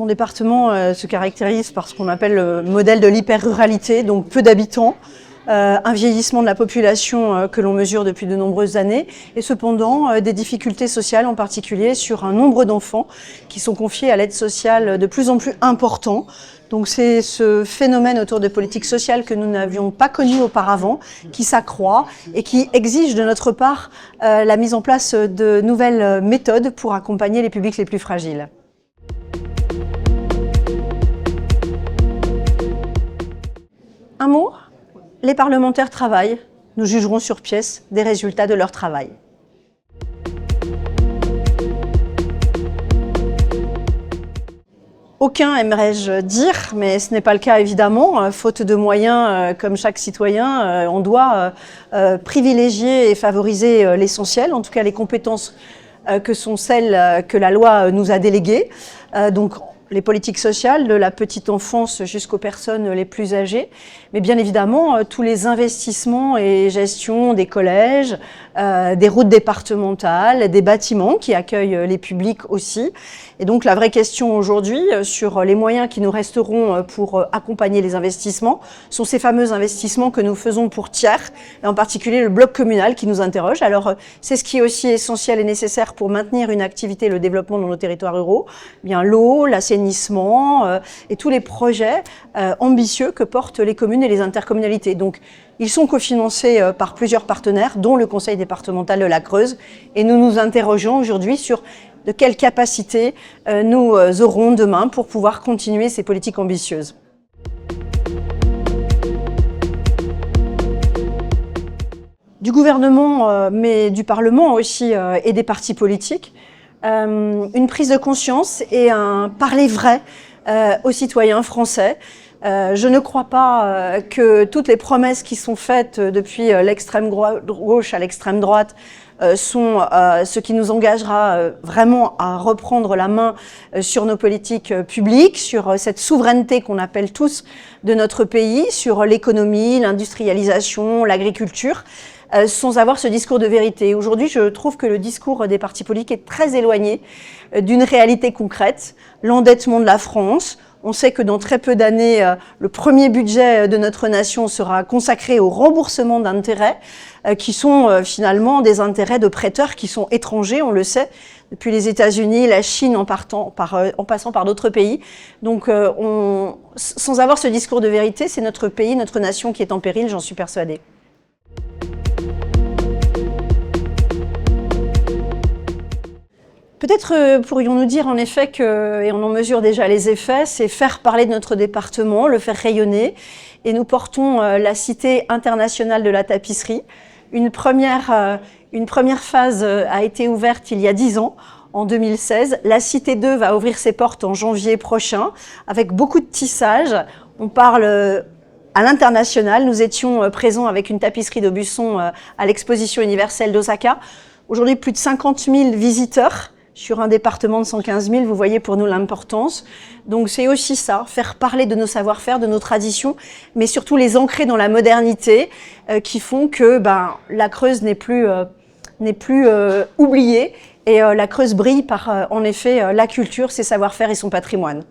Mon département se caractérise par ce qu'on appelle le modèle de l'hyper-ruralité, donc peu d'habitants, un vieillissement de la population que l'on mesure depuis de nombreuses années et cependant des difficultés sociales, en particulier sur un nombre d'enfants qui sont confiés à l'aide sociale de plus en plus important. Donc c'est ce phénomène autour de politiques sociales que nous n'avions pas connu auparavant, qui s'accroît et qui exige de notre part la mise en place de nouvelles méthodes pour accompagner les publics les plus fragiles. Un mot, les parlementaires travaillent. Nous jugerons sur pièce des résultats de leur travail. Aucun, aimerais-je dire, mais ce n'est pas le cas évidemment. Faute de moyens, comme chaque citoyen, on doit privilégier et favoriser l'essentiel, en tout cas les compétences que sont celles que la loi nous a déléguées. Donc, les politiques sociales, de la petite enfance jusqu'aux personnes les plus âgées, mais bien évidemment tous les investissements et gestions des collèges, des routes départementales, des bâtiments qui accueillent les publics aussi. Et donc la vraie question aujourd'hui sur les moyens qui nous resteront pour accompagner les investissements sont ces fameux investissements que nous faisons pour tiers, et en particulier le bloc communal qui nous interroge. Alors c'est ce qui est aussi essentiel et nécessaire pour maintenir une activité et le développement dans nos territoires ruraux, bien l'eau, l'assainissement et tous les projets ambitieux que portent les communes et les intercommunalités. Donc ils sont cofinancés par plusieurs partenaires, dont le Conseil départemental de la Creuse, et nous nous interrogeons aujourd'hui sur de quelle capacité nous aurons demain pour pouvoir continuer ces politiques ambitieuses. Du gouvernement, mais du Parlement aussi, et des partis politiques, une prise de conscience et un parler vrai aux citoyens français. Je ne crois pas que toutes les promesses qui sont faites depuis l'extrême gauche à l'extrême droite sont ce qui nous engagera vraiment à reprendre la main sur nos politiques publiques, sur cette souveraineté qu'on appelle tous de notre pays, sur l'économie, l'industrialisation, l'agriculture, sans avoir ce discours de vérité. Aujourd'hui, je trouve que le discours des partis politiques est très éloigné d'une réalité concrète, l'endettement de la France. On sait que dans très peu d'années, le premier budget de notre nation sera consacré au remboursement d'intérêts qui sont finalement des intérêts de prêteurs qui sont étrangers, on le sait, depuis les États-Unis, la Chine en passant par d'autres pays. Donc sans avoir ce discours de vérité, c'est notre pays, notre nation qui est en péril, j'en suis persuadée. Peut-être pourrions-nous dire en effet que, et on en mesure déjà les effets, c'est faire parler de notre département, le faire rayonner. Et nous portons la Cité internationale de la tapisserie. Une première phase a été ouverte il y a 10 ans, en 2016. La Cité 2 va ouvrir ses portes en janvier prochain, avec beaucoup de tissage. On parle à l'international. Nous étions présents avec une tapisserie d'Aubusson à l'exposition universelle d'Osaka. Aujourd'hui, plus de 50 000 visiteurs. Sur un département de 115 000, vous voyez pour nous l'importance. Donc c'est aussi ça, faire parler de nos savoir-faire, de nos traditions, mais surtout les ancrer dans la modernité qui font que la Creuse n'est plus oubliée et la Creuse brille par en effet la culture, ses savoir-faire et son patrimoine.